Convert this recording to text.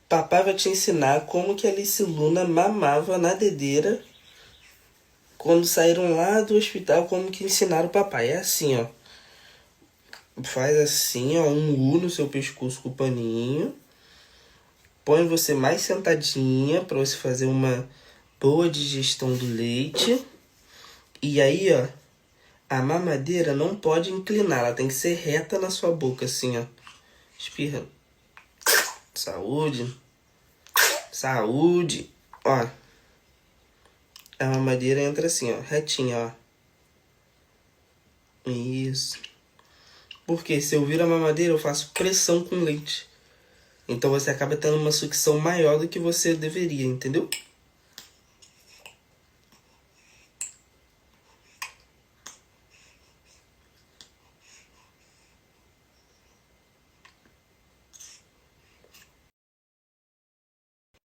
Papai vai te ensinar como que a Alice Luna mamava na dedeira quando saíram lá do hospital, como que ensinaram o papai. É assim, ó. Faz assim, ó, um U no seu pescoço com o paninho. Põe você mais sentadinha para você fazer uma boa digestão do leite. E aí, ó, a mamadeira não pode inclinar, ela tem que ser reta na sua boca, assim, ó. Espirra. Saúde. Saúde. Ó, a mamadeira entra assim, ó, retinha, ó. Isso. Porque se eu viro a mamadeira, eu faço pressão com leite. Então você acaba tendo uma sucção maior do que você deveria, entendeu?